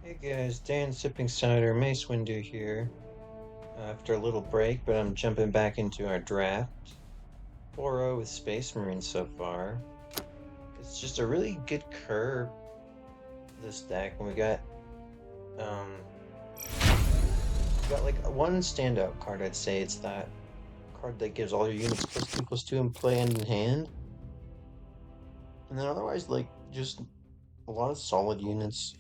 Hey guys, Dan Sipping Cider, Mace Windu here. After a little break, but I'm jumping back into our draft. 4-0 with Space Marine so far. It's just a really good curve, this deck, and um we got like one standout card, I'd say. It's that card that gives all your units +2/+2 and play hand in hand. And then otherwise, like, just a lot of solid units.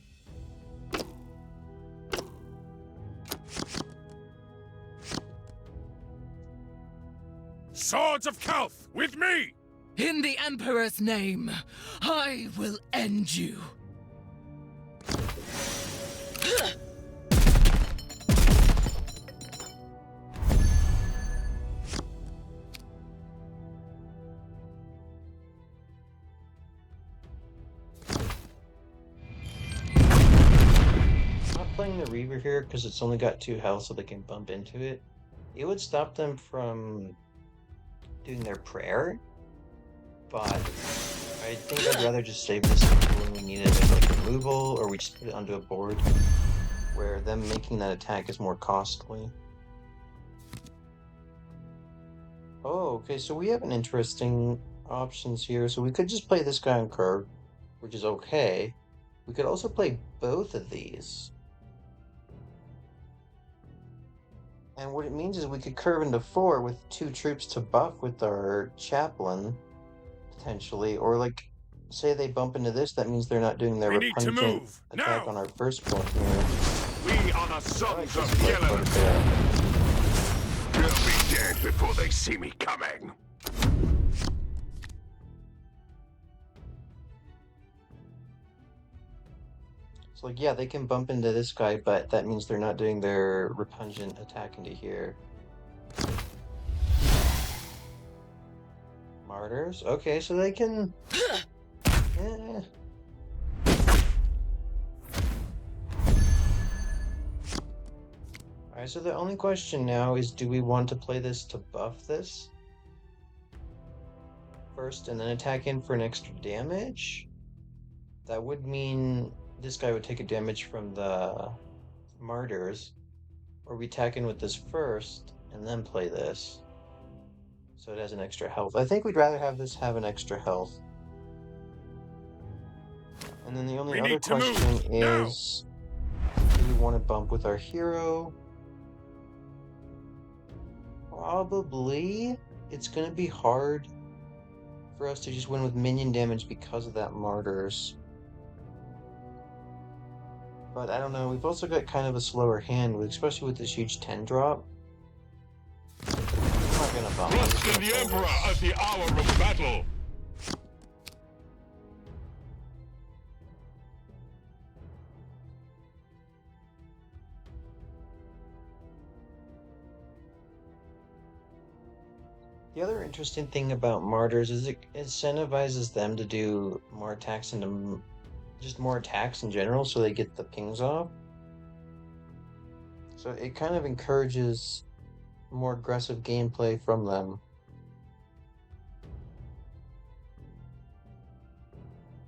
Swords of Kalth, with me! In the Emperor's name, I will end you. I'm not playing the Reaver here because it's only got 2 health, so they can bump into it. It would stop them from doing their prayer, but I think I'd rather just save this for when we need it as like removal, or we just put it onto a board where them making that attack is more costly. Oh, okay, so we have an interesting options here. So we could just play this guy on curve, which is okay. We could also play both of these. And what it means is we could curve into 4 with 2 troops to buff with our chaplain, potentially, or like, say they bump into this, that means they're not doing their We need to repugnant move, attack now! on our first point here. We are the I sons guess of quite Yellen! fair. They'll be dead before they see me coming! So like, yeah, they can bump into this guy, but that means they're not doing their repugnant attack into here. Martyrs? Okay, so they can... Eh. Alright, so the only question now is, do we want to play this to buff this first and then attack in for an extra damage? That would mean this guy would take a damage from the martyrs, or we attack in with this first and then play this, so it has an extra health. I think we'd rather have this have an extra health. And then the only We other need to move, question now! is, do we want to bump with our hero? Probably. It's gonna be hard for us to just win with minion damage because of that martyrs. But I don't know, we've also got kind of a slower hand, especially with this huge 10 drop. I'm not gonna bump. I'm just Trust in gonna the play Emperor this. at the hour of battle! The other interesting thing about martyrs is it incentivizes them to do more attacks into just more attacks in general, so they get the pings off. So it kind of encourages more aggressive gameplay from them.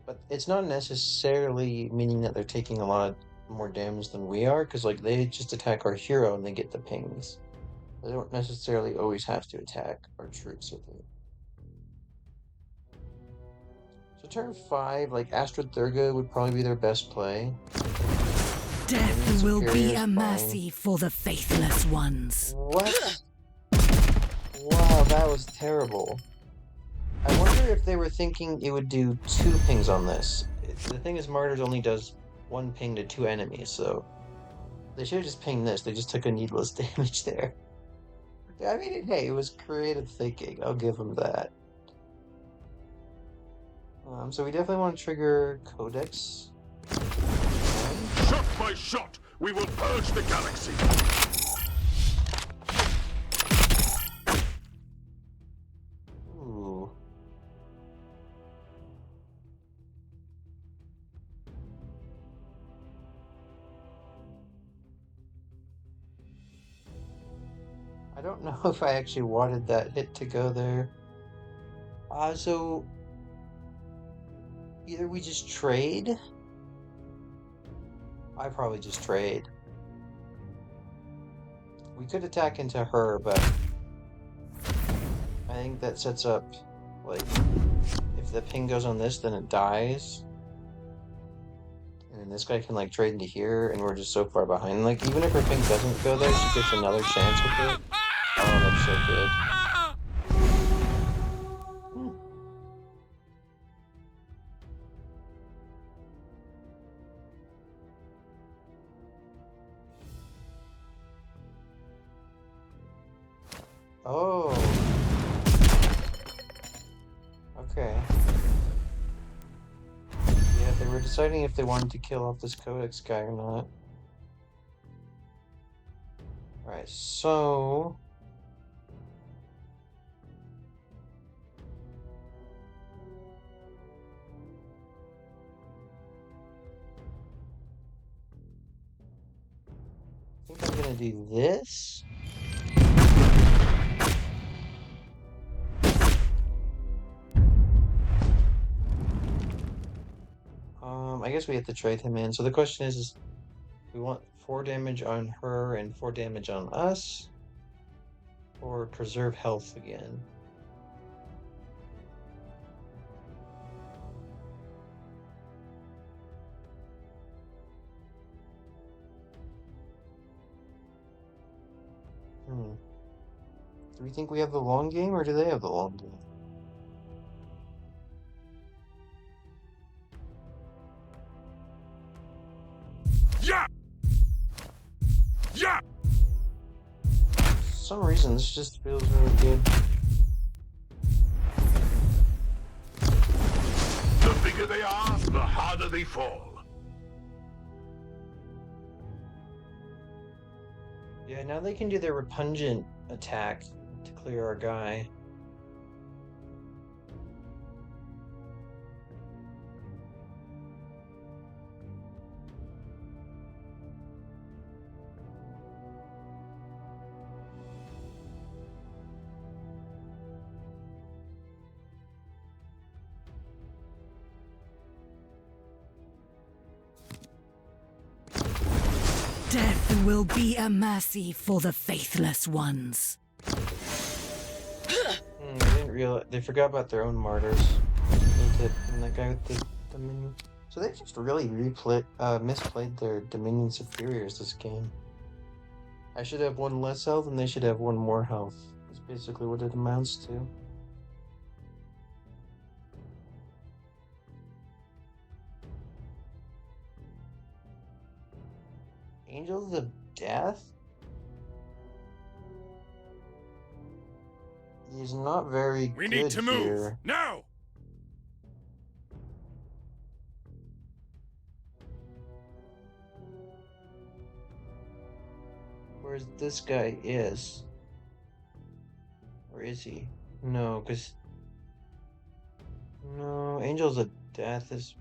But it's not necessarily meaning that they're taking a lot more damage than we are, because like they just attack our hero and they get the pings. They don't necessarily always have to attack our troops with it. So turn 5, like Astrid Thurga would probably be their best play. Death will be Superior's a fine. mercy for the faithless ones. What? Wow, that was terrible. I wonder if they were thinking it would do 2 pings on this. The thing is, Martyrs only does 1 ping to 2 enemies, so they should have just pinged this. They just took a needless damage there. I mean, hey, it was creative thinking. I'll give them that. So we definitely want to trigger Codex. Shot by shot, we will purge the galaxy! Ooh. I don't know if I actually wanted that hit to go there. So either we just trade. I probably just trade. We could attack into her, but I think that sets up, like, if the ping goes on this, then it dies. And then this guy can, like, trade into here, and we're just so far behind. Like, even if her ping doesn't go there, she gets another chance with it. Oh, that's so good. Hmm. Oh. Okay. Yeah, they were deciding if they wanted to kill off this Codex guy or not. Alright, so... I think I'm gonna do this. I guess we have to trade him in. So the question is we want 4 damage on her and 4 damage on us, or preserve health again. Do we think we have the long game, or do they have the long game? Yeah! Yeah! For some reason, this just feels really good. The bigger they are, the harder they fall. Yeah, now they can do their repugnant attack to clear our guy. Death will be a mercy for the faithless ones. I didn't realize they forgot about their own martyrs. And that guy with the Dominion. So they just really misplayed their Dominion superiors this game. I should have 1 less health, and they should have 1 more health. That's basically what it amounts to. Angels of Death? He's not very good We need to move here. now. Whereas this guy is. Or is he? No, because... No, Angels of Death is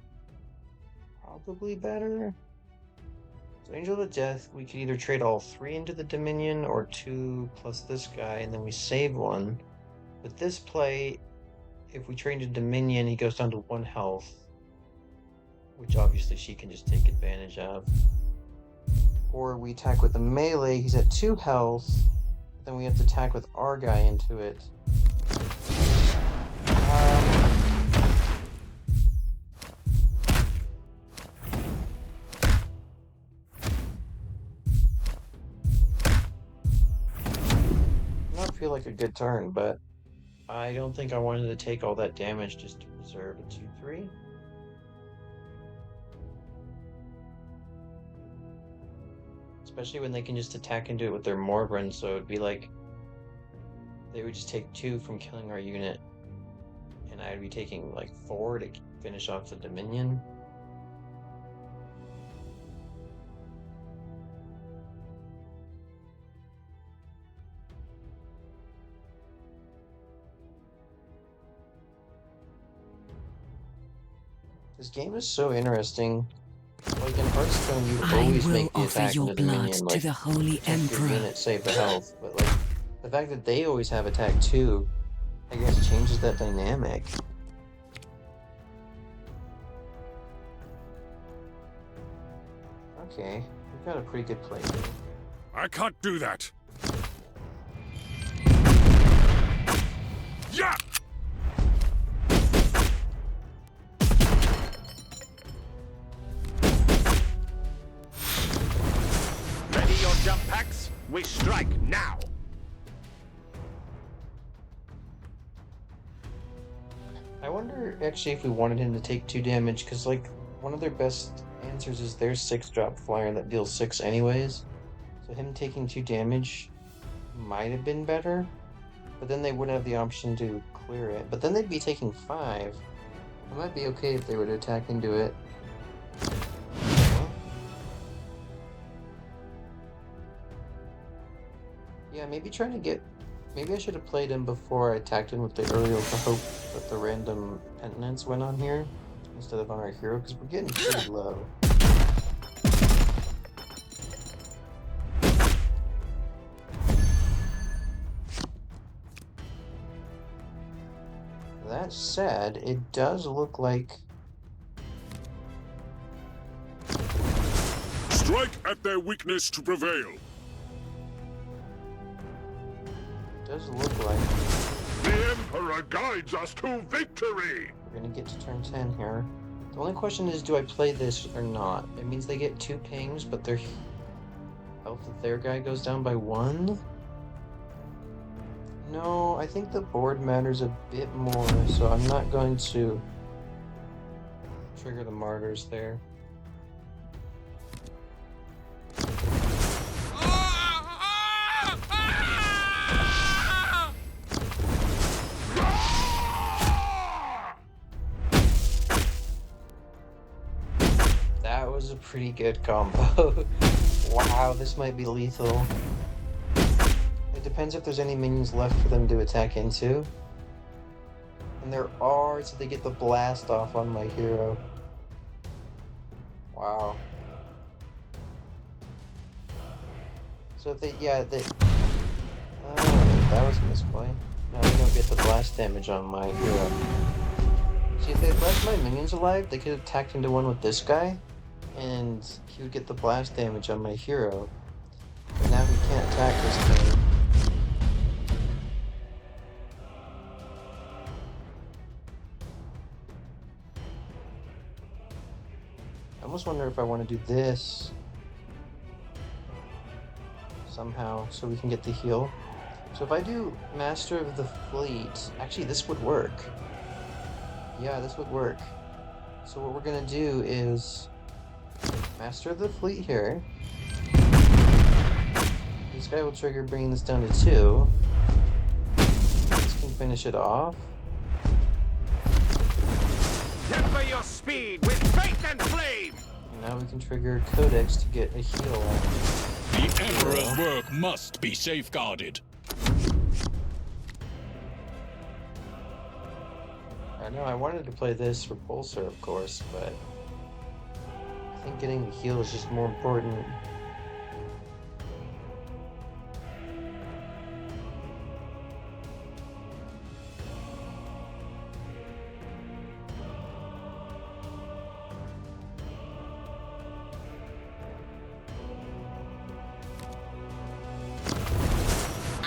probably better. So Angel of Death, we could either trade all 3 into the Dominion, or 2 plus this guy, and then we save 1. With this play, if we trade into Dominion, he goes down to 1 health. Which obviously she can just take advantage of. Or we attack with the melee, he's at 2 health. Then we have to attack with our guy into it. Not feel like a good turn, but I don't think I wanted to take all that damage just to preserve a 2-3. Especially when they can just attack into it with their Morbrin, so it'd be like they would just take 2 from killing our unit, and I'd be taking like 4 to finish off the Dominion. This game is so interesting. Like in Hearthstone, you I always will make the offer attack your into blood Dominion, to like, the Holy protect your Emperor. unit, save the health. But like the fact that they always have attack too, I guess changes that dynamic. Okay, we've got a pretty good play here. I can't do that. Yeah! Ready your jump packs? We strike now! I wonder actually if we wanted him to take 2 damage, because like one of their best answers is their 6-drop flyer that deals 6 anyways. So him taking 2 damage might have been better, but then they wouldn't have the option to clear it. But then they'd be taking 5. It might be okay if they were to attack into it. Yeah, maybe trying to get... Maybe I should have played him before I attacked him with the Uriel to hope that the random penitence went on here instead of on our hero, because we're getting pretty low. That said, it does look like... Strike at their weakness to prevail. does look like The Emperor guides us to victory! we're gonna get to turn 10 here. The only question is, do I play this or not? It means they get 2 pings, but their health of their guy goes down by 1? No, I think the board matters a bit more, so I'm not going to trigger the martyrs there. That was a pretty good combo. Wow, this might be lethal. It depends if there's any minions left for them to attack into. And there are, so they get the blast off on my hero. Wow. So if they, yeah, they... Oh, that was a misplay. Now they don't get the blast damage on my hero. See, if they left my minions alive, they could have attacked into one with this guy, and he would get the blast damage on my hero. But now he can't attack this guy. I almost wonder if I want to do this somehow so we can get the heal. So if I do Master of the Fleet, actually this would work. Yeah, this would work. So what we're gonna do is Master of the Fleet here. This guy will trigger bringing this down to 2. This can finish it off. Temper your speed with faith and flame! And now we can trigger Codex to get a heal off. The Emperor's work must be safeguarded. I know I wanted to play this Repulsor, of course, but I think getting the heal is just more important.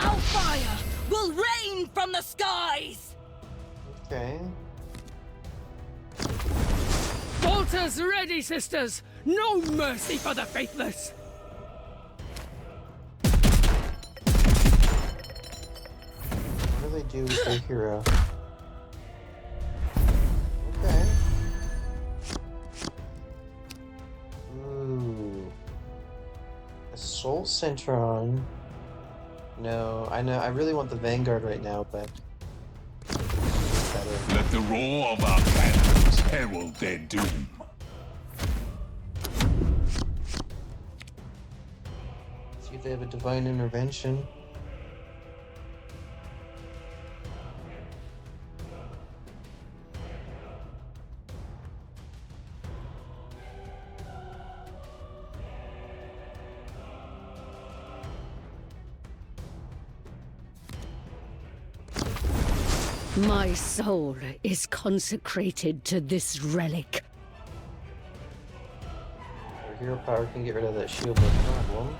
Our fire will rain from the skies! Okay. Bolters ready, sisters! No mercy for the faithless! What do they do with their hero? Okay. Ooh. Assault Centron. No, I know. I really want the Vanguard right now, but it's better. Let the roar of our cannons herald their doom. See if they have a Divine Intervention. My soul is consecrated to this relic. We're hero power can get rid of that shield, no problem.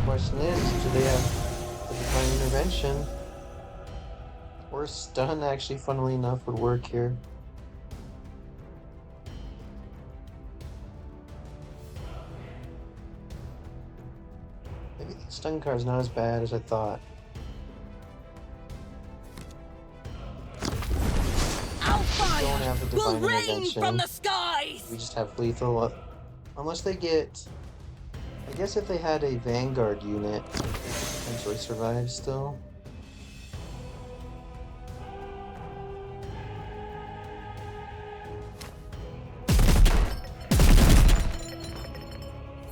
Question is, do they have the divine intervention? Or stun, actually, funnily enough, would work here. Maybe the stun card's not as bad as I thought. Our Don't have the fire will divine rain intervention. from the skies! We just have lethal. Unless they get. I guess if they had a Vanguard unit, they could potentially survive still.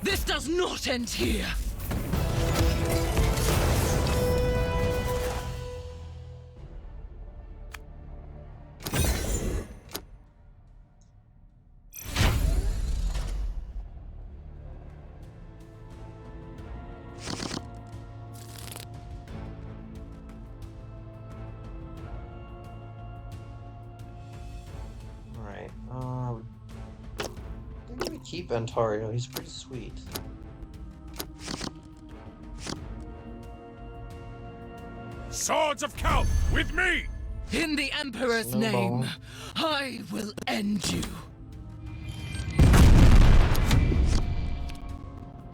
This does not end here! Alright, I think we keep Antario, he's pretty sweet. Swords of Kelp, with me! In the Emperor's Snowball. name, I will end you.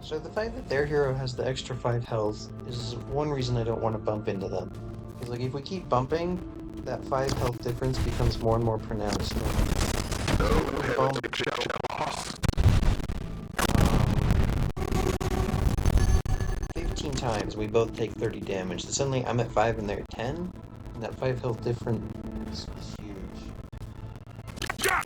So the fact that their hero has the extra 5 health is one reason I don't want to bump into them. Because like if we keep bumping, that 5 health difference becomes more and more pronounced. Bump, 15 times, we both take 30 damage. So suddenly I'm at 5 and they're at 10, and that 5 health difference is huge. Yeah!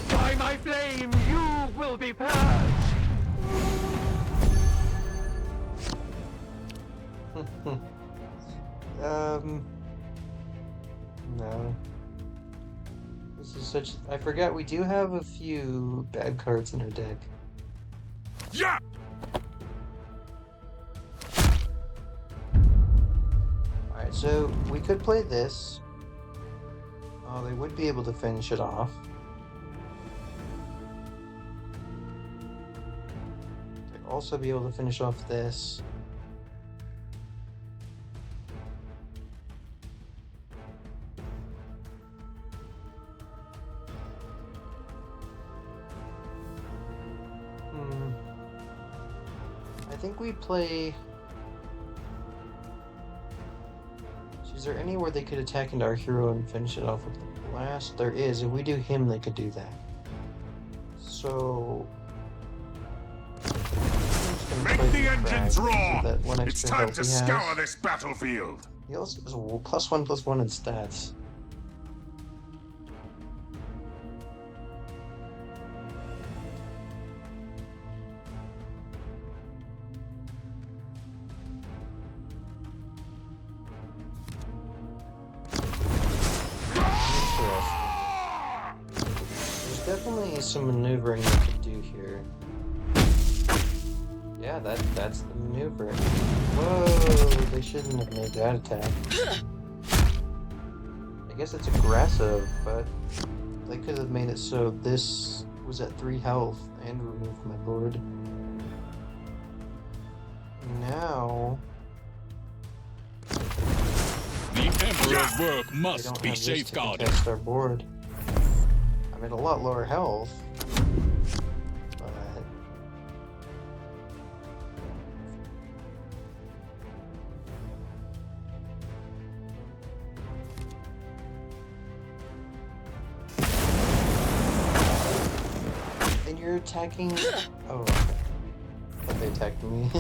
By my flame, you will be purged! No. This is such. I forgot we do have a few bad cards in our deck. Yeah! Alright, so we could play this. Oh, they would be able to finish it off. They'd also be able to finish off this. I think we play. Is there anywhere they could attack into our hero and finish it off with the blast? There is. If we do him, they could do that. So. I'm just gonna Make play the some engines Krag, roar! that one It's extra time health to he has. scour this battlefield! He also has a +1/+1 in stats. There's definitely some maneuvering we could do here. Yeah, that's the maneuver. Whoa, they shouldn't have made that attack. I guess it's aggressive, but they could have made it so this was at 3 health and removed my board. Now The Emperor's work they must don't be have this to safeguarded. contest our board. I'm at a lot lower health, but and you're attacking. Oh, okay. I thought they attacked me.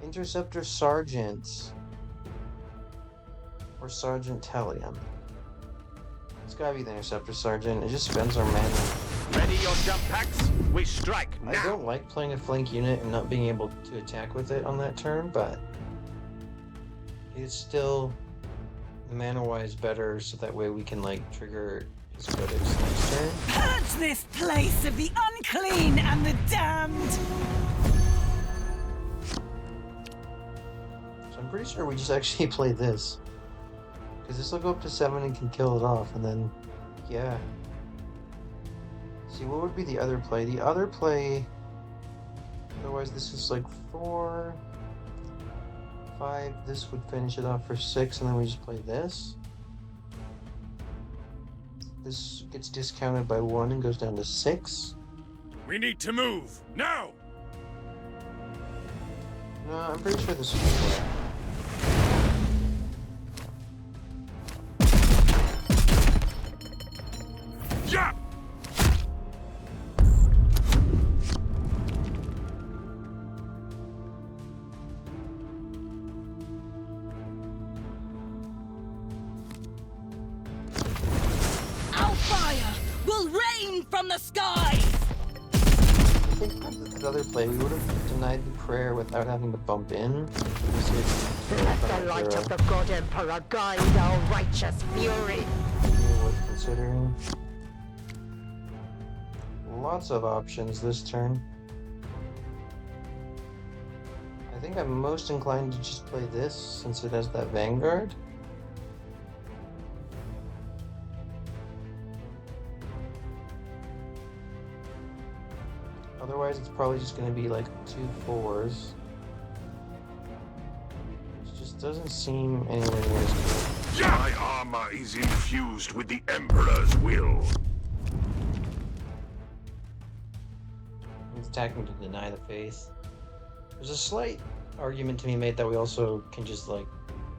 Interceptor Sergeant. Or Sergeant Talion. It's gotta be the Interceptor Sergeant. It just spends our mana. Ready your jump packs? We strike I now! don't like playing a flank unit and not being able to attack with it on that turn, but it's still mana-wise better, so that way we can like trigger his codex next turn. Purge this place of the unclean and the damned! So I'm pretty sure we just actually play this. Because this will go up to 7 and can kill it off, and then, yeah. See, what would be the other play? The other play... Otherwise, this is like 4... 5, this would finish it off for 6, and then we just play this. This gets discounted by 1 and goes down to 6. We need to move now. No, I'm pretty sure this is play. Yeah. Our fire will rain from the skies! I think with the other play, we would have denied the prayer without having to bump in. Let the light of the God Emperor guide our righteous fury. Worth considering. Lots of options this turn. I think I'm most inclined to just play this since it has that Vanguard. Otherwise, it's probably just going to be like 2 4s. Which just doesn't seem anywhere near as good. My armor is infused with the Emperor's will. He's attacking to deny the faith. There's a slight argument to be made that we also can just like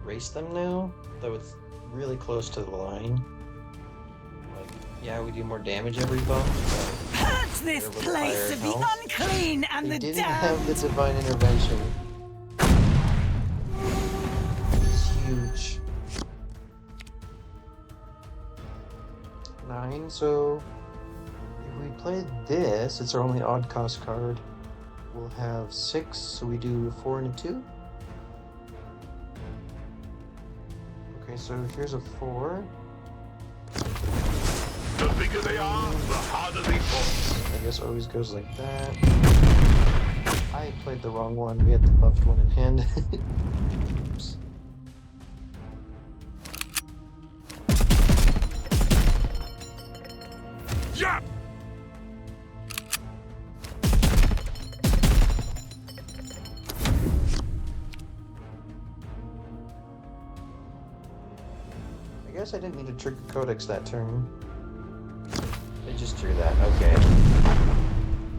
race them now, though it's really close to the line. Like, yeah, we do more damage every bump. Purge this They're with place higher of the health. unclean and They the didn't have the damned! divine intervention. It's huge. 9, so if we play this, it's our only odd cost card. We'll have 6, so we do 4 and a 2. Okay, so here's a 4. The bigger they are, the harder they fall. I guess it always goes like that. I played the wrong one. We had the buffed one in hand. Oops. Yeah. I guess I didn't need to trigger Codex that turn. They just drew that, okay.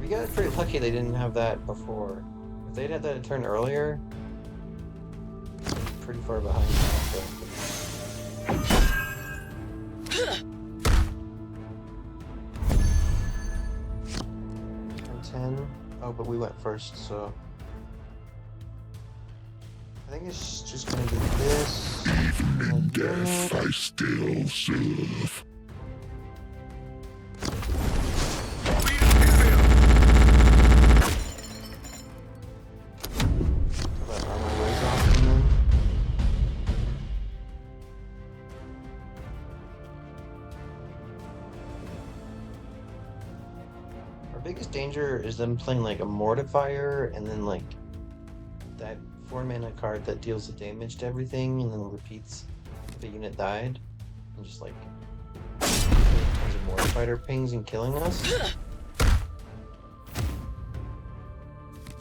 We got pretty lucky they didn't have that before. If they'd had that a turn earlier, pretty far behind. Turn 10. Oh, but we went first, so. I think it's just gonna be this. Even in death, I still serve. So that armor wears off and then. Our biggest danger is them playing like a Mortifier and then like that 4 mana card that deals the damage to everything and then repeats if the unit died and just like tons of Mortifier pings and killing us.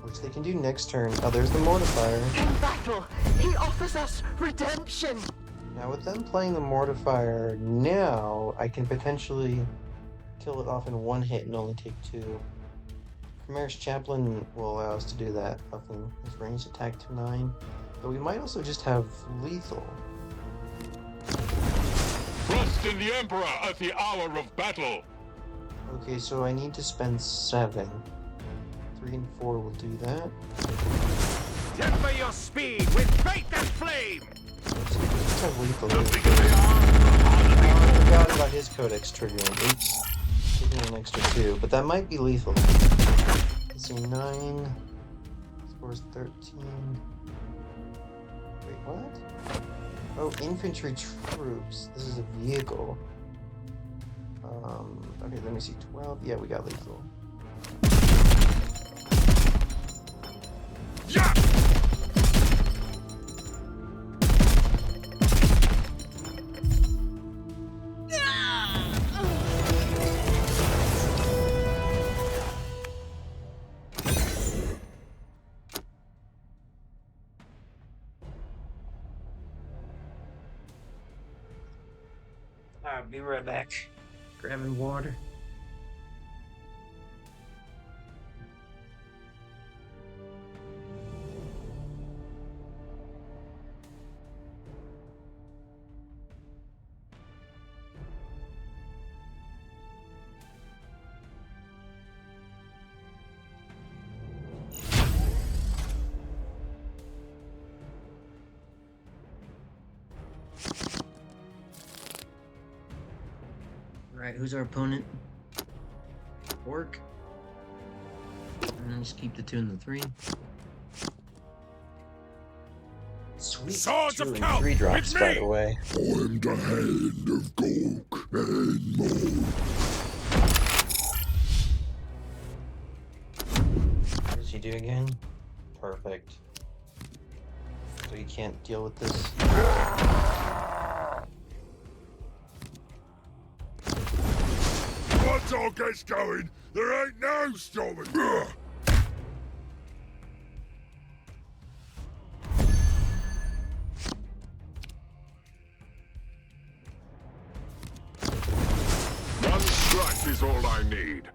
Which they can do next turn. Oh, there's the Mortifier. In battle, he offers us redemption. Now with them playing the Mortifier, now I can potentially kill it off in 1 hit and only take 2. Primaris Chaplain will allow us to do that, buffing his ranged attack to 9. But we might also just have lethal. Trust in the Emperor at the hour of battle. Okay, so I need to spend 7. 3 and 4 will do that. Temper your speed with faith and flame! Let's have lethal. The bigger they are, the harder they I fall. forgot about his codex triggering. Oops. Taking an extra 2, but that might be lethal. Let's see, 9. Scores 13. Wait, what? Oh, infantry troops. This is a vehicle. Okay, let me see. 12. Yeah, we got lethal. Yeah! I'll be right back. Grabbing water. Alright, who's our opponent? Orc. And then just keep the 2 and the 3. Sweet. Swords 2 of and Khal, 3 drops, it's by me! the way. I'm the hand of Gork and more. What does he do again? Perfect. So you can't deal with this. Once all gets going, there ain't no stopping. One strike is all I need.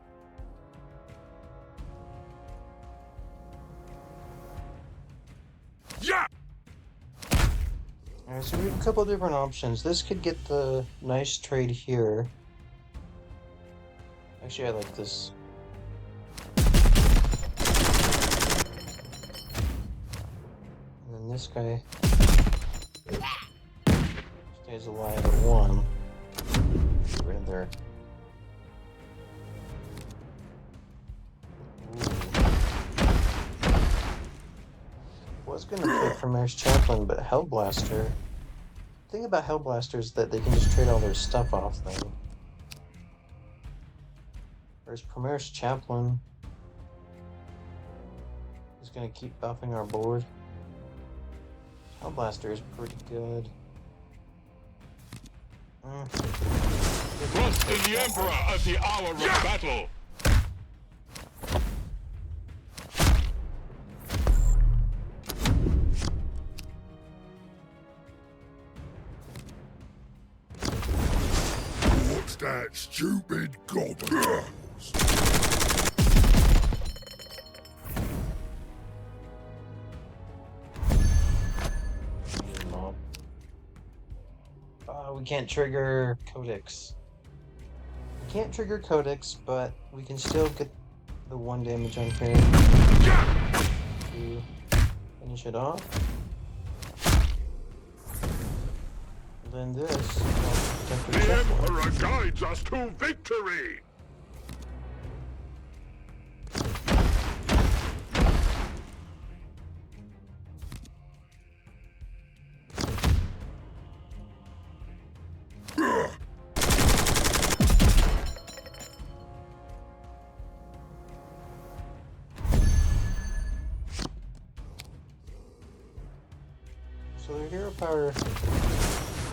Yeah! Alright, so we have a couple different options. This could get the nice trade here. Actually, I like this. And then this guy stays alive at 1. Get rid of their... Was gonna pick Primaris Chaplain, but Hellblaster. The thing about Hellblaster is that they can just trade all their stuff off them. Whereas Primaris Chaplain is gonna keep buffing our board. Hellblaster is pretty good. Trust in the Emperor at the hour of battle. What's that stupid gobbler? We can't trigger Codex. We can't trigger Codex, but we can still get the 1 damage on Fairy to finish it off. And then this. The Emperor guides us to victory! So their hero power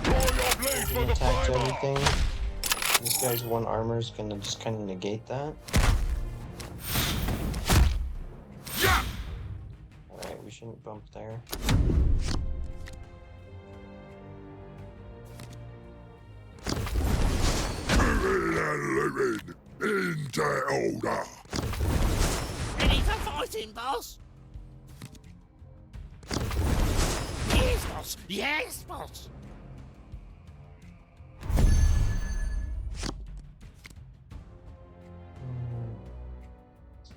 Draw your blade for the attacks primer! everything. This guy's 1 armor is gonna just kind of negate that. Yeah! Alright, we shouldn't bump there. Living into order. Ready for fighting, boss? Yes, boss. Yes, boss.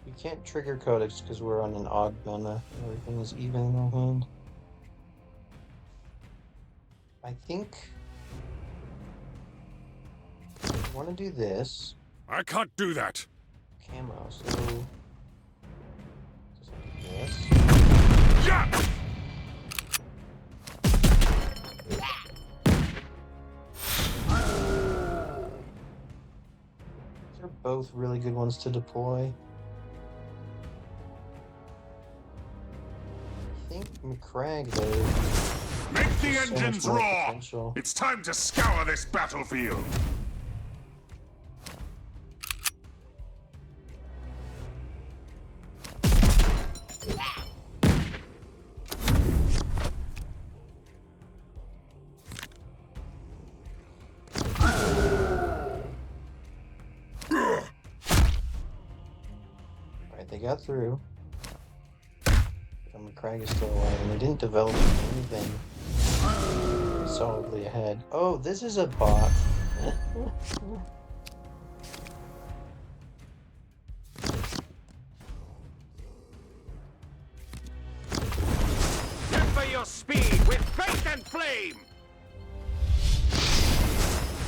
We can't trigger Codex because we're on an odd mana. Everything is even in our hand. I think I want to do this. I can't do that. Camo, so just do this. Yeah! both really good ones to deploy. I think McCrag, though, Make the has so much engines more roar! potential. It's time to scour this battlefield! Alright, they got through. And McCrag is still alive, and they didn't develop anything solidly ahead. Oh, this is a bot. Temper your speed with faith and flame!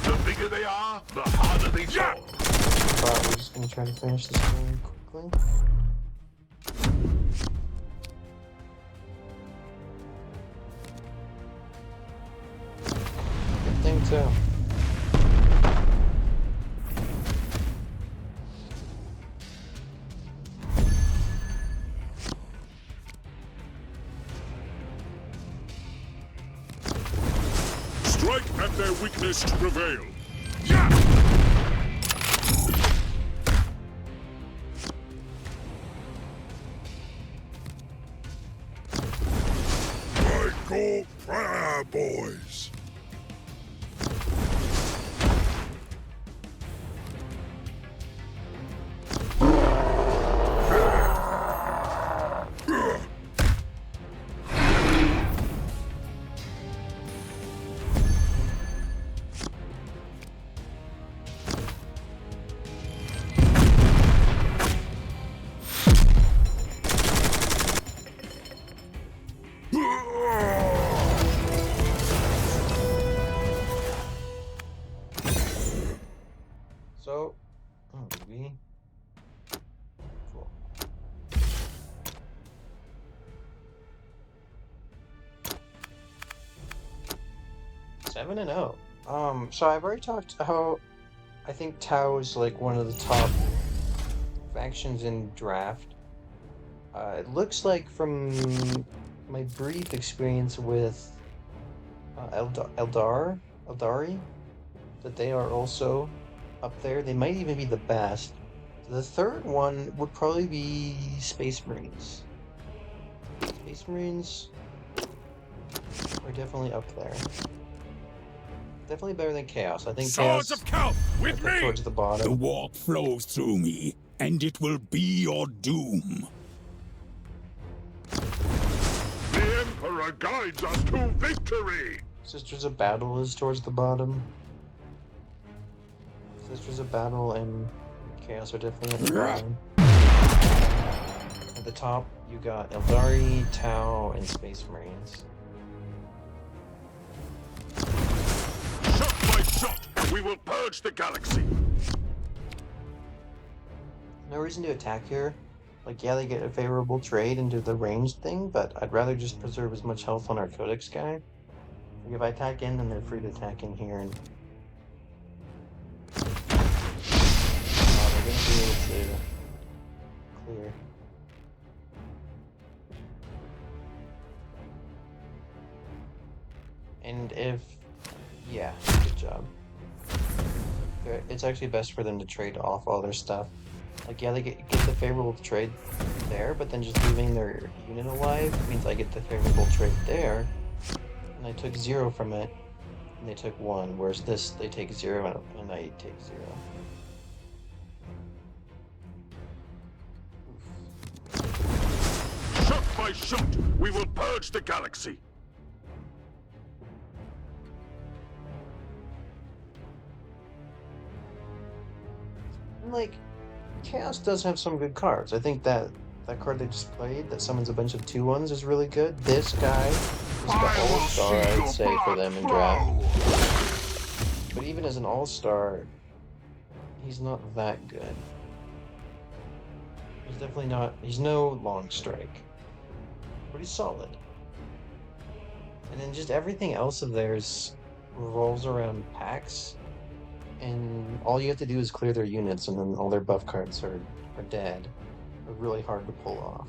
The bigger they are, the harder they fall. But we're just gonna try to finish this game quickly. Good thing too. Strike at their weakness to prevail. I call fire, boys! So, we cool. Seven and 0. So I've already talked how I think Tau is like one of the top factions in draft. It looks like from my brief experience with Eldari, that they are also up there. They might even be the best. The third one would probably be Space Marines. Space Marines are definitely up there. Definitely better than Chaos. I think Swords Chaos of Kelp, with me! towards the The bottom. warp flows through me, and it will be your doom. The Emperor guides us to victory! Sisters of Battle is towards the bottom. Sisters of Battle and Chaos are definitely at the bottom. At the top, you got Eldari, Tau, and Space Marines. Shot by shot, we will purge the galaxy. No reason to attack here. Like, yeah, they get a favorable trade and do the ranged thing, but I'd rather just preserve as much health on our Codex guy. Like, if I attack in, then they're free to attack in here, and they're gonna be able to clear. And if, yeah, good job. It's actually best for them to trade off all their stuff. Like, yeah, they get the favorable trade there, but then just leaving their unit alive means I get the favorable trade there, and I took 0 from it, and they took 1, whereas this, they take 0, and I take 0. Shot by shot, we will purge the galaxy. And, like, Chaos does have some good cards. I think that card they just played, that summons a bunch of 2/1s, is really good. This guy is the all-star, I'd say, for them in draft. But even as an all-star, he's not that good. He's definitely not, he's no long strike. But he's solid. And then just everything else of theirs revolves around packs. and all you have to do is clear their units, and then all their buff cards are dead. They're really hard to pull off.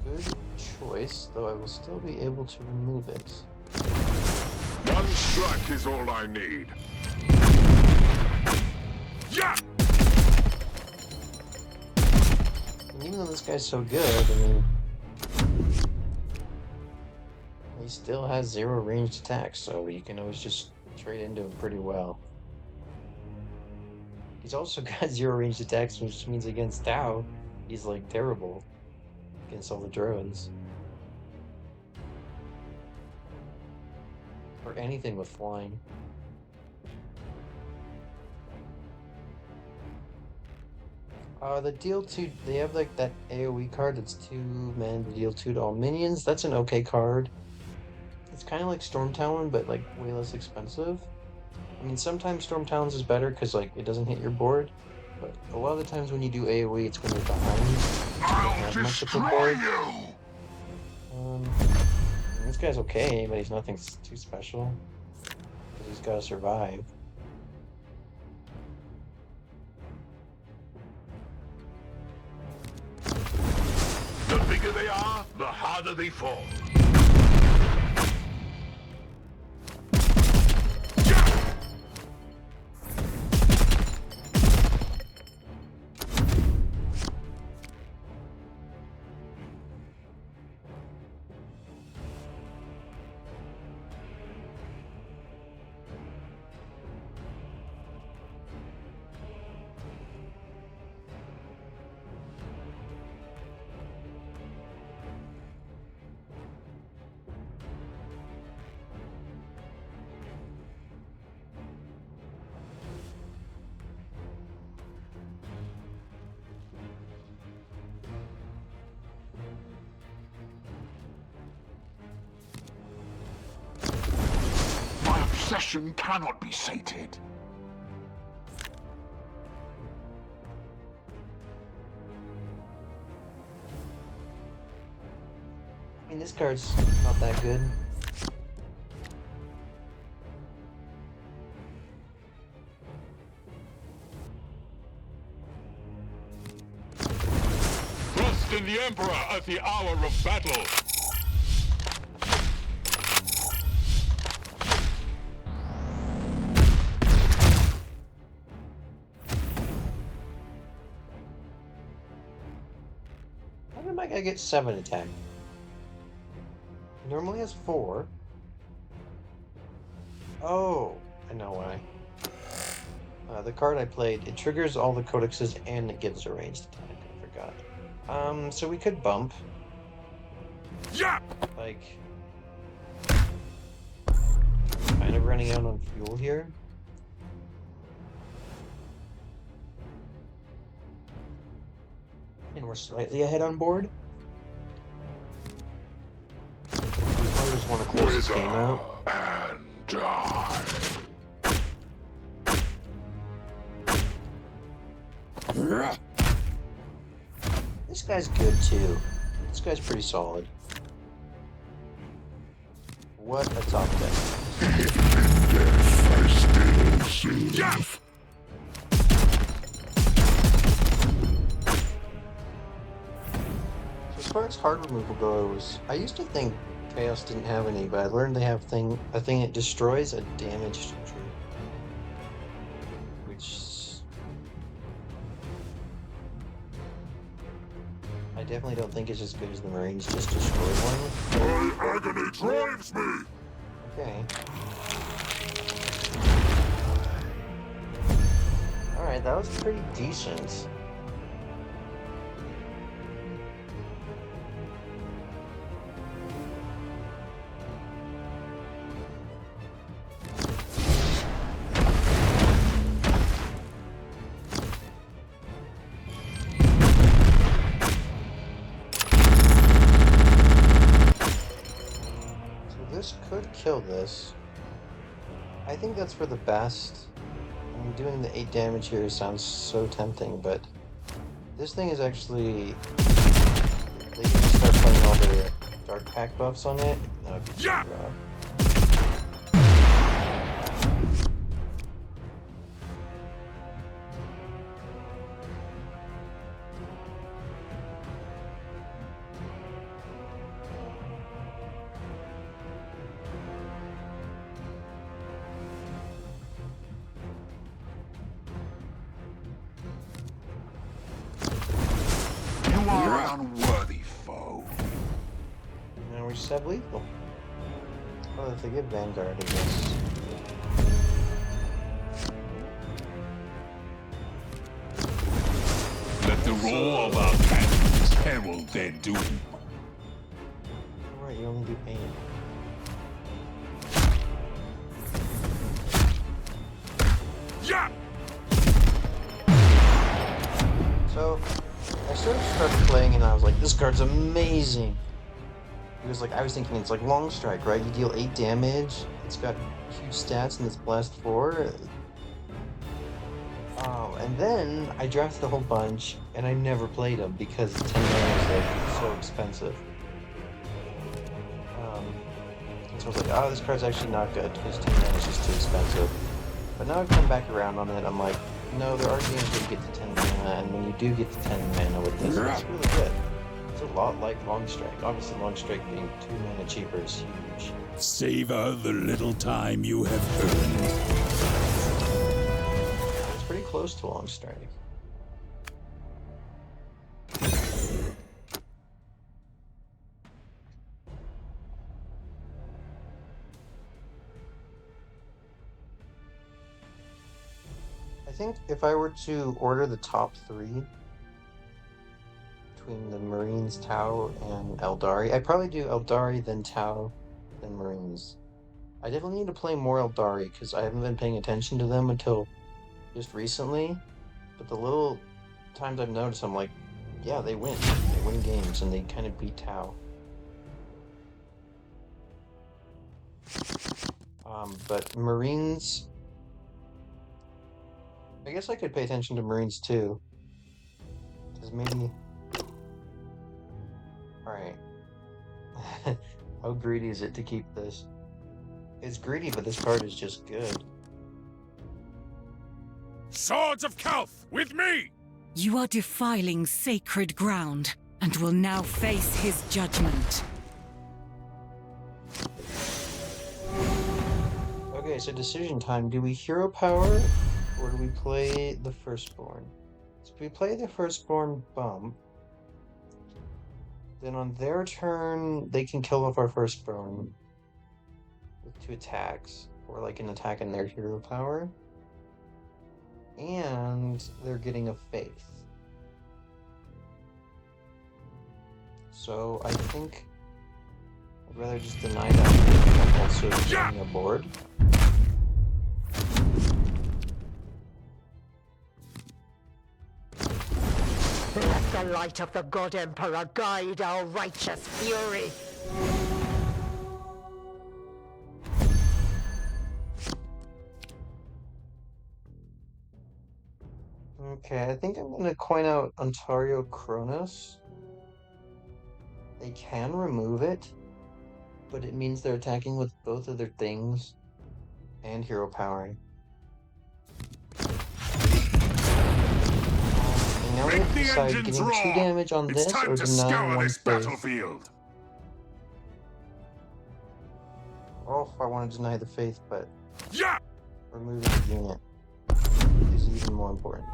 Good choice, though I will still be able to remove it. One strike is all I need. Yeah! And even though this guy's so good, I mean, he still has 0 ranged attacks, so you can always just trade into him pretty well. He's also got 0 ranged attacks, which means against Tau, he's like terrible against all the drones. Or anything with flying. The deal 2, they have like that AoE card that's 2 men to deal 2 to all minions. That's an okay card. It's kind of like Storm Talon, but like way less expensive. I mean, sometimes Storm Talons is better because like it doesn't hit your board, but a lot of the times when you do AoE, it's when you're behind. I'll destroy you! This guy's okay, but he's nothing too special. Because he's got to survive. The bigger they are, the harder they fall. My obsession cannot be sated. I mean, this card's not that good. Trust in the Emperor at the hour of battle. How did my guy get 7 attack? He normally has 4. Oh, I know why. The card I played, it triggers all the codexes and it gives a ranged attack. I forgot. So we could bump. Yeah! Like, kind of running out on fuel here. And we're slightly ahead on board. We probably just want to close this game out. And die. This guy's good too. This guy's pretty solid. What a top deck. Yeah! As far as hard removal goes, I used to think Chaos didn't have any, but I learned they have a thing that destroys a damaged troop. Which I definitely don't think is as good as the Marines just destroy one. My agony drives me! Okay. Alright, that was pretty decent. This could kill this. I think that's for the best. I mean, doing the 8 damage here sounds so tempting, but this thing is actually... They can just start playing all their Dark Pack buffs on it. That would be super Yeah. rough. You are an unworthy foe. Now we just have lethal. Oh, if they get Vanguard, I guess. Let the roar of our cannons herald their doom. Alright, you only do pain. Yeah. So, I sort of started playing and I was like, this card's amazing! Because, like, I was thinking it's like Long Strike, right? You deal 8 damage, it's got huge stats in its Blast 4. And then I drafted a whole bunch, and I never played them because 10 mana is, like, so expensive. So I was like, oh, this card's actually not good because 10 mana is just too expensive. But now I've come back around on it, I'm like, no, there are games where you get to 10 mana, and when you do get to 10 mana with this, it's really good. It's a lot like Long Strike. Obviously, Long Strike being 2 mana cheaper is huge. Savor the little time you have earned. It's pretty close to Long Strike. I think if I were to order the top 3 between the Marines, Tau, and Eldari, I'd probably do Eldari, then Tau, then Marines. I definitely need to play more Eldari because I haven't been paying attention to them until just recently. But the little times I've noticed, I'm like, yeah, they win. They win games and they kind of beat Tau. But Marines... I guess I could pay attention to Marines too. Because maybe... Alright. How greedy is it to keep this? It's greedy, but this card is just good. Swords of Kalth, with me! You are defiling sacred ground and will now face his judgment. Okay, so decision time. Do we hero power, or do we play the Firstborn? So if we play the Firstborn bump, then on their turn, they can kill off our Firstborn with 2 attacks, or like an attack in their hero power. And they're getting a Faith. So I think I'd rather just deny that and also getting a board. Let the light of the God Emperor guide our righteous fury. Okay, I think I'm gonna coin out Ontario Kronos. They can remove it, but it means they're attacking with both of their things and hero powering. And now we have to Make the decide engines getting 2 roar! damage on It's this time or to denying scour 1 this faith. battlefield. Oh, I want to deny the faith, but Yeah! removing the unit is even more important.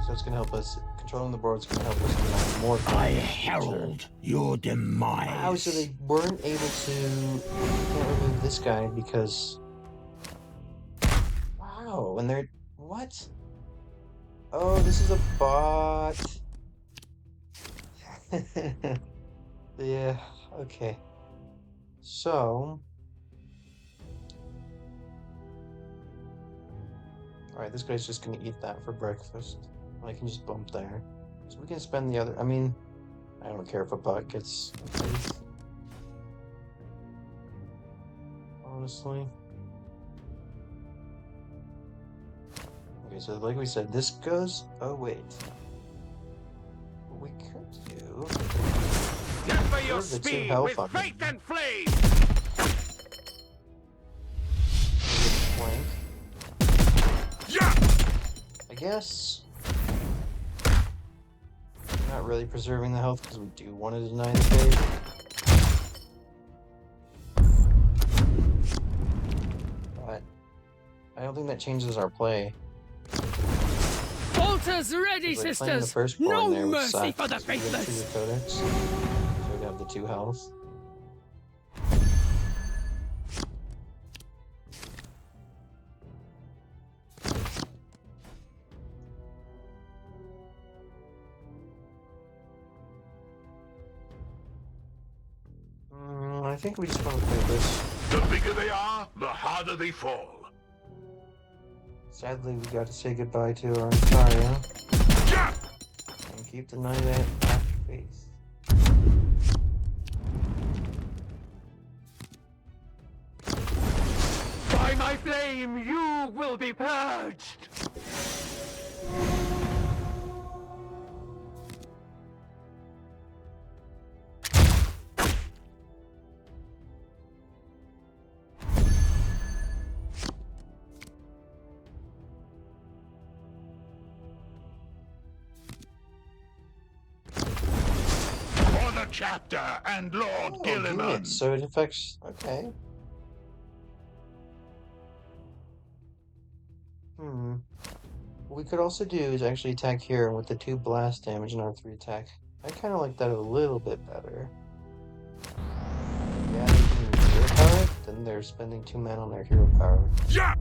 So it's gonna help us. Controlling the board is gonna help us deny more. I faith. herald your demise. Wow, so they weren't able to can't remove this guy because wow, and they're what? Oh, this is a bot. Yeah, okay. So alright, this guy's just gonna eat that for breakfast. I can just bump there. So we can spend the other I mean I don't care if a bot gets a face. Honestly. Okay, Okay, so like we said, this goes. Oh wait. What we could do. Temper your the two speed health with on him. faith and flame! Flank. Yeah! I guess. Not really preserving the health because we do want to deny the fade. But I don't think that changes our play. Altars ready, Like playing the sisters! first part No in there would mercy suck, for the 'cause we get faithless! two codex, so we'd have the 2 health. I think we just want to play this. The bigger they are, the harder they fall. Sadly, we got to say goodbye to our Ontario Yeah! and keep the night at half face. By my flame, you will be purged! For the chapter and Lord Oh, Gilliman. good. So it affects. Okay. What we could also do is actually attack here with the 2 blast damage and our 3 attack. I kind of like that a little bit better. Yeah, they can hero power it, then they're spending 2 mana on their hero power. Yeah!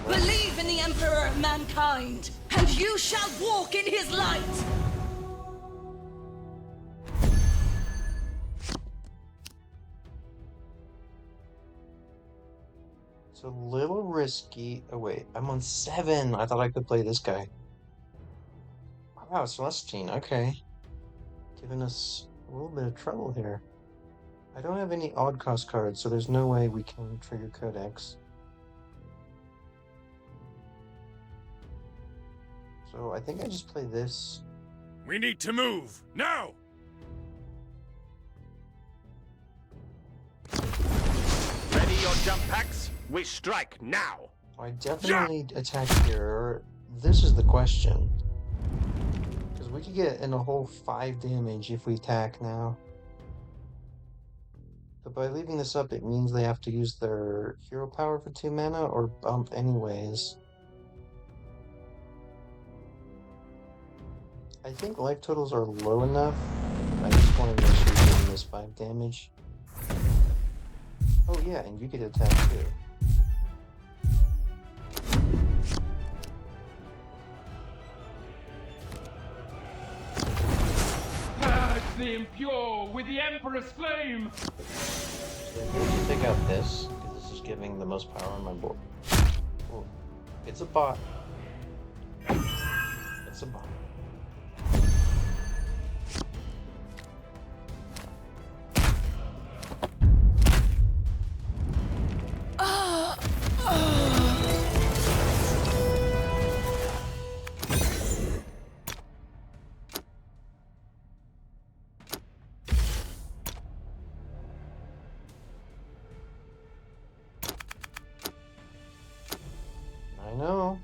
Believe in the Emperor of Mankind, and you shall walk in his light! It's a little risky. Oh wait, I'm on 7. I thought I could play this guy. Wow, Celestine, okay. Giving us a little bit of trouble here. I don't have any odd cost cards, so there's no way we can trigger Codex. So I think I just play this. We need to move, now! Ready your jump packs? We strike now! I definitely attack here. This is the question. Because we could get in a whole 5 damage if we attack now. But by leaving this up, it means they have to use their hero power for 2 mana or bump anyways. I think life totals are low enough. I just want to make sure you're getting this 5 damage. Oh yeah, and you get attack too. Purge the impure with the Emperor's flame! So I'm going to take out this, because this is giving the most power on my board. Oh, it's a bot. It's a bot. I know.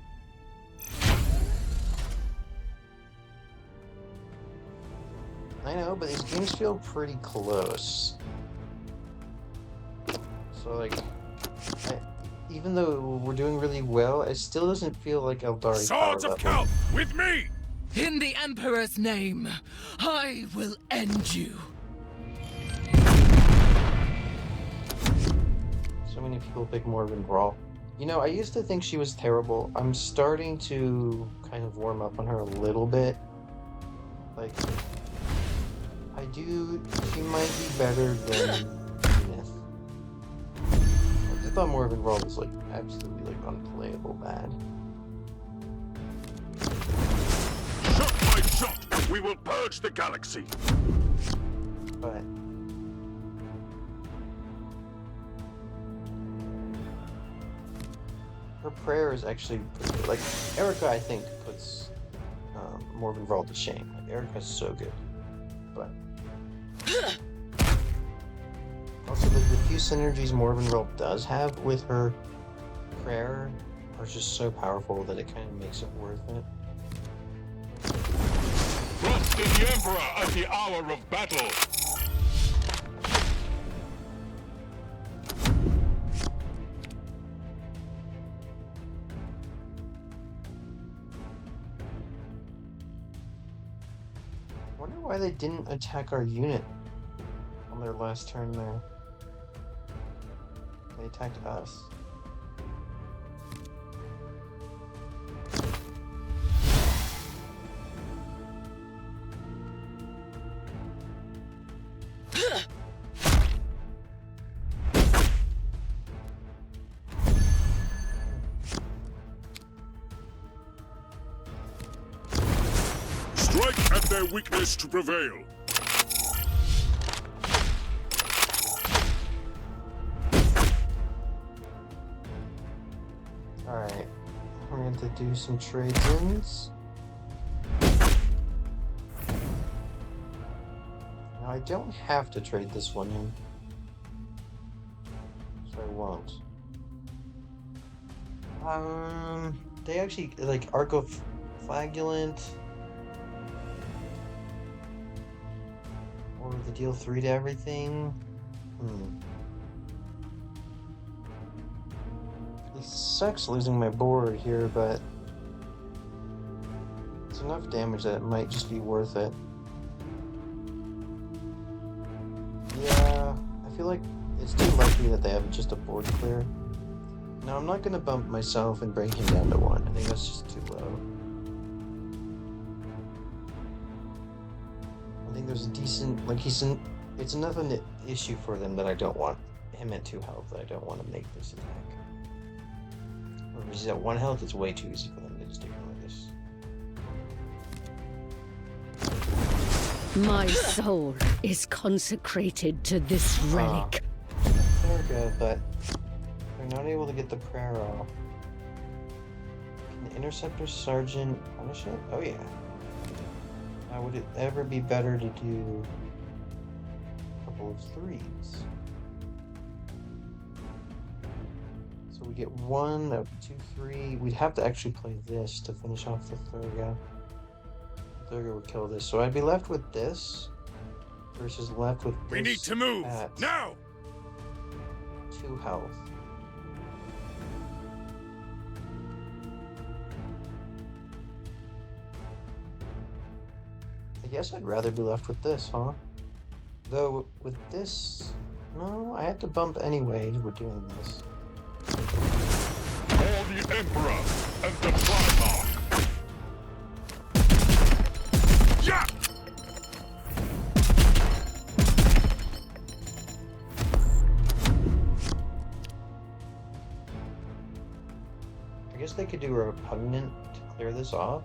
I know, but these games feel pretty close. So, like, even though we're doing really well, it still doesn't feel like Eldari Swords power of level. Kelp, with me! In the Emperor's name, I will end you. So many people pick Morgan Brawl. You know, I used to think she was terrible. I'm starting to kind of warm up on her a little bit. Like, she might be better than Zenith. I thought Morgan Brawl was, like, absolutely, like, unplayable bad. Shot by shot, we will purge the galaxy. but her prayer is actually pretty good. Like, Erica, I think, puts Morvenwald to shame. Like, Erica's so good. But also, the few synergies Morvenwald does have with her prayer are just so powerful that it kind of makes it worth it. Trust in the Emperor at the hour of battle. I wonder why they didn't attack our unit on their last turn there. They attacked us. Strike at their weakness to prevail. Alright, we're going to do some trades-ins. Now, I don't have to trade this one in, so I won't. They actually, like, Arcoflagellant, or the deal 3 to everything. It sucks losing my board here, but it's enough damage that it might just be worth it. Yeah, I feel like it's too likely that they have just a board clear. Now, I'm not going to bump myself and bring him down to 1. I think that's just too low. I think there's a decent, like, it's enough of an issue for them that I don't want him at 2 health, that I don't want to make this attack. Or if he's at 1 health, it's way too easy for them to just ignore this. My soul is consecrated to this relic. There we go, but they're not able to get the prayer off. Can the Interceptor Sergeant punish it? Oh yeah. Now, would it ever be better to do a couple of 3s? So we get 1, 2, 3. We'd have to actually play this to finish off the Thurga. Thurga would kill this. So I'd be left with this versus left with this. We need to move at now. 2 health. I guess I'd rather be left with this, huh? Though, with this... No, I have to bump anyway. We're doing this. For the Emperor and the Primarch. Yeah! I guess they could do a repugnant to clear this off.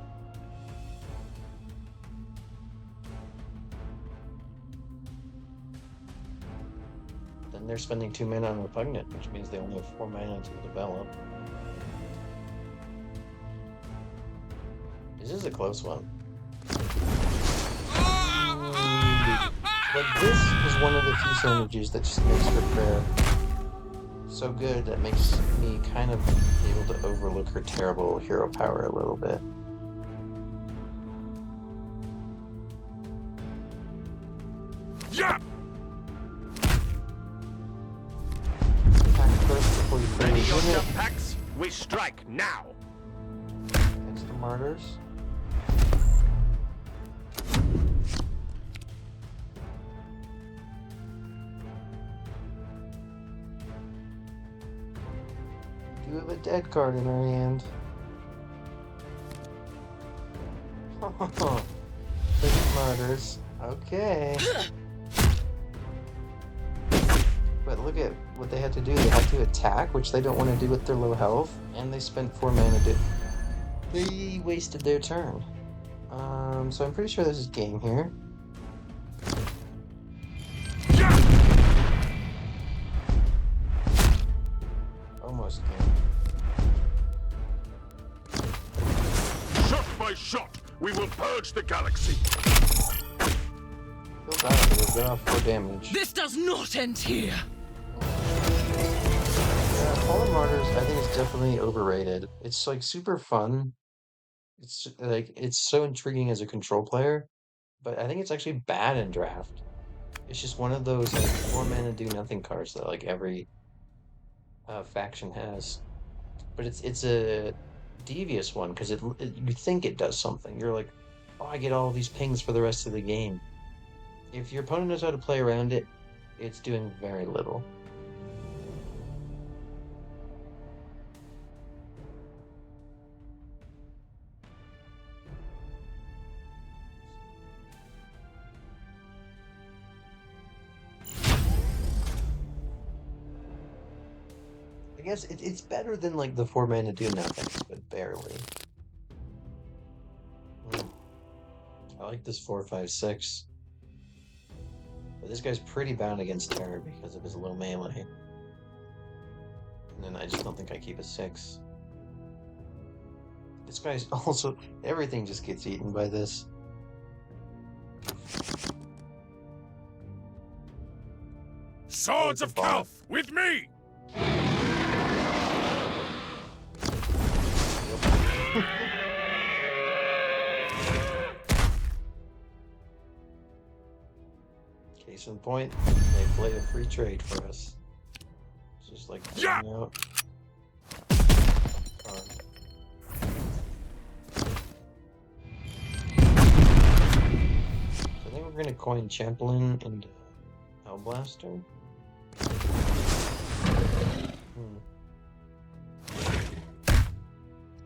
Then they're spending 2 mana on repugnant, which means they only have 4 mana to develop. This is a close one. Like, this is one of the few synergies that just makes her prayer so good that makes me kind of able to overlook her terrible hero power a little bit. Yeah! Attack first before you play Ready your your unit jump packs? We strike now. against the martyrs. You have a dead card in her hand. Martyrs. Okay. But look at what they had to do. They had to attack, which they don't want to do with their low health, and they spent 4 mana to... They wasted their turn. So I'm pretty sure this is game here. post game. Shot by shot, we will purge the galaxy. Feels out, but we've got off 4 damage. This does not end here. Yeah, Fallen Martyrs, I think it's definitely overrated. It's like super fun. It's like it's so intriguing as a control player, but I think it's actually bad in draft. It's just one of those like 4-mana do nothing cards that like every faction has. But it's a devious one because you think it does something. You're like, oh, I get all these pings for the rest of the game. If your opponent knows how to play around it, it's doing very little. I guess it's better than like the 4-mana do nothing, but barely. I like this 4/5/6. But this guy's pretty bound against terror because of his low melee. And then I just don't think I keep a 6. This guy's also... everything just gets eaten by this. Swords of Calth, with me! Case in point, they play a free trade for us. It's just like Yeah! out. I think we're gonna coin Champlain into Hellblaster.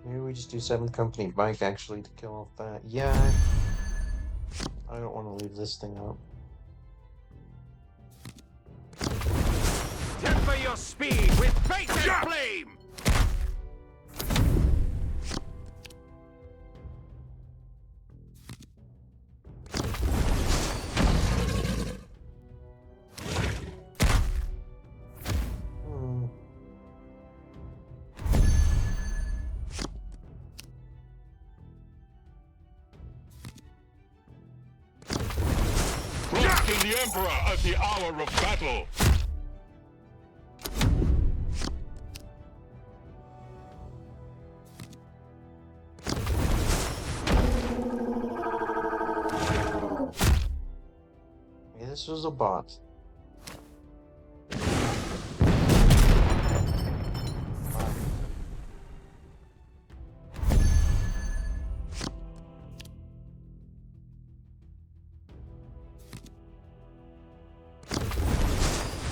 Maybe we just do 7th Company Bike actually to kill off that. Yeah, I don't want to leave this thing up. Temper your speed with faith and flame! Trust in the Emperor at the hour of battle! This was a bot.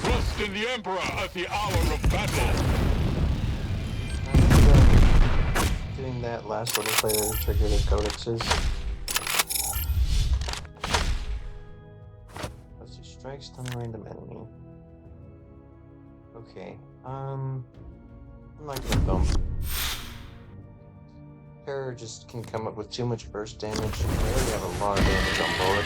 Trust in the Emperor at the hour of battle! Doing that last little player to trigger the codexes. Strikes stun a random enemy. Okay, I'm not gonna dump. Terror just can come up with too much burst damage. I already have a lot of damage on bullet.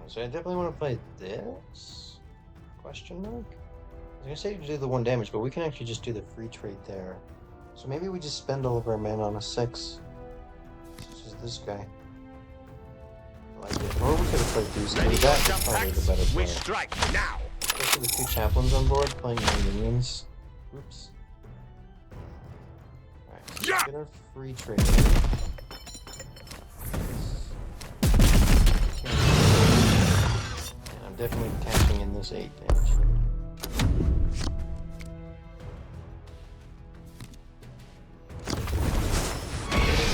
So I definitely want to play this? Question mark? I was gonna say to do the 1 damage, but we can actually just do the free trade there. So maybe we just spend all of our mana on a 6. Such as this guy. I like it. Or we could have played Deuce. That is probably the better We player. strike now! Especially with 2 chaplains on board, playing my minions. Oops. Alright, so let's get our free trade. Definitely catching in this 8 damage.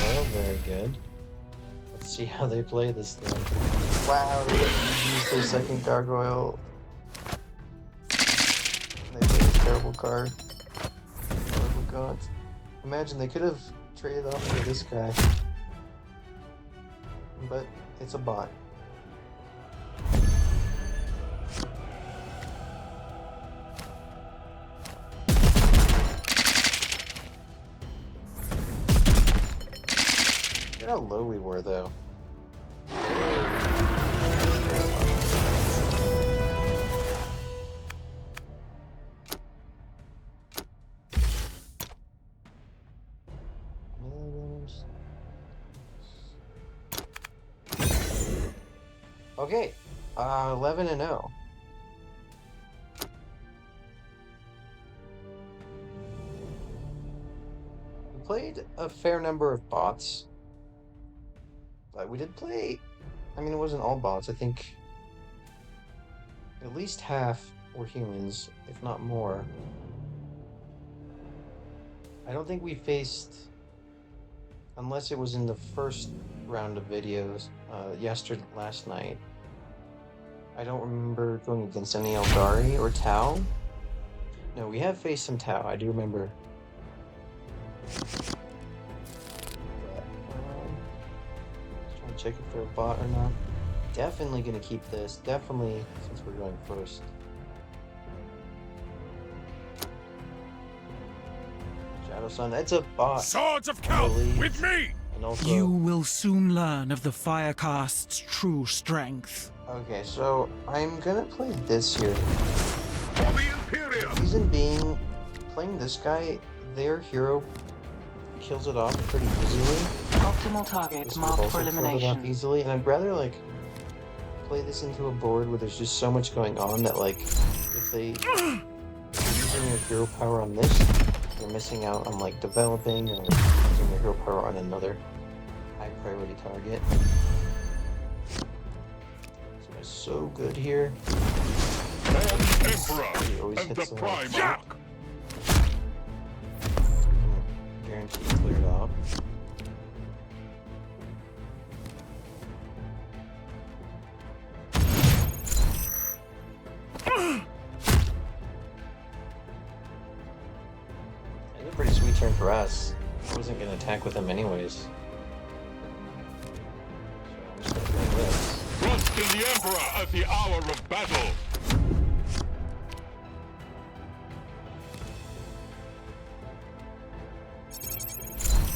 Well, very good. Let's see how they play this thing. Wow, they used their second gargoyle. They played a terrible card. Oh god. Imagine they could have traded off into this guy. But it's a bot. low we were, though. Okay, 11-0. We played a fair number of bots, but we did play. I mean, it wasn't all bots. I think at least half were humans, if not more. I don't think we faced, unless it was in the first round of videos, last night. I don't remember going against any Eldari or Tau. No, we have faced some Tau, I do remember. But, just trying to check if they're a bot or not. Definitely gonna keep this, definitely, since we're going first. Shadowsun, that's a bot. Swords of Cal, with me! And also, You will soon learn of the Firecast's true strength. okay, so I'm gonna play this here. For the Imperium! Reason being, playing this guy, their hero kills it off pretty easily. Optimal target This marked one for also kills it off elimination. easily, and I'd rather like play this into a board where there's just so much going on that like if they using your hero power on this, you're missing out on like developing or using your hero power on another high priority target. So it's so good here. Emperor He always and hits the the Prime right mark. Mark! Guaranteed cleared off. It's a pretty sweet turn for us. I wasn't gonna attack with him anyways. So I'm just gonna play this. Trust in the Emperor at the hour of battle!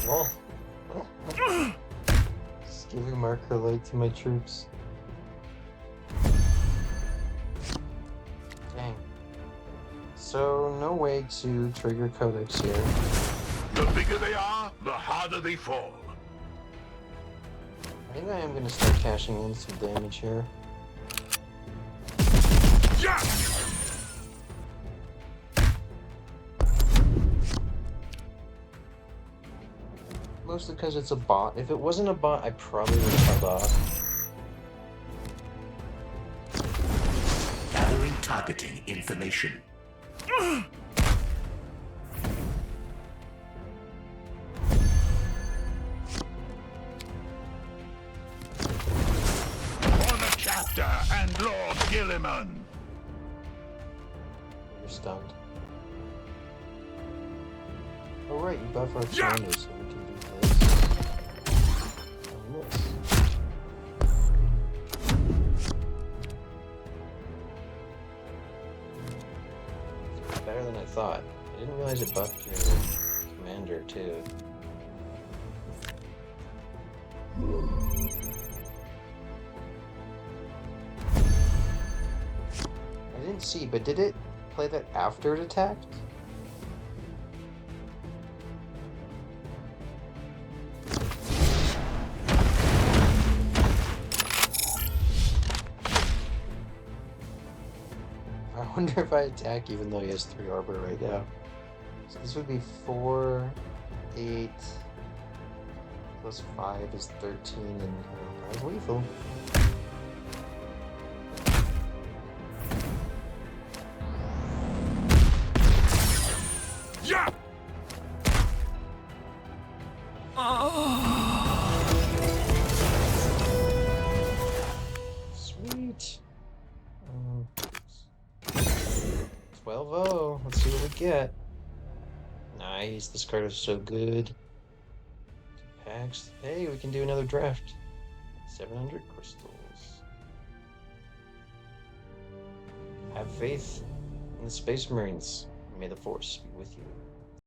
Well, just giving marker light to my troops. Dang. So, no way to trigger Codex here. The bigger they are, the harder they fall. I think I am going to start cashing in some damage here. Yeah! Mostly because it's a bot. If it wasn't a bot, I probably would have held off. Gathering targeting information. For the chapter and Lord Gilliman! You're stunned. Oh right, you buff our Yeah! commander, so we can do this. And this. It's better than I thought. I didn't realize it buffed your commander too. I didn't see, but did it play that after it attacked? I wonder if I attack even though he has 3 arbor right now. So this would be 4, 8, plus 5 is 13, and that's lethal. Yeah! Sweet. 12-0. Let's see what we get. Nice. This card is so good. 2 packs. Hey, we can do another draft. 700 crystals. Have faith in the Space Marines. May the Force be with you.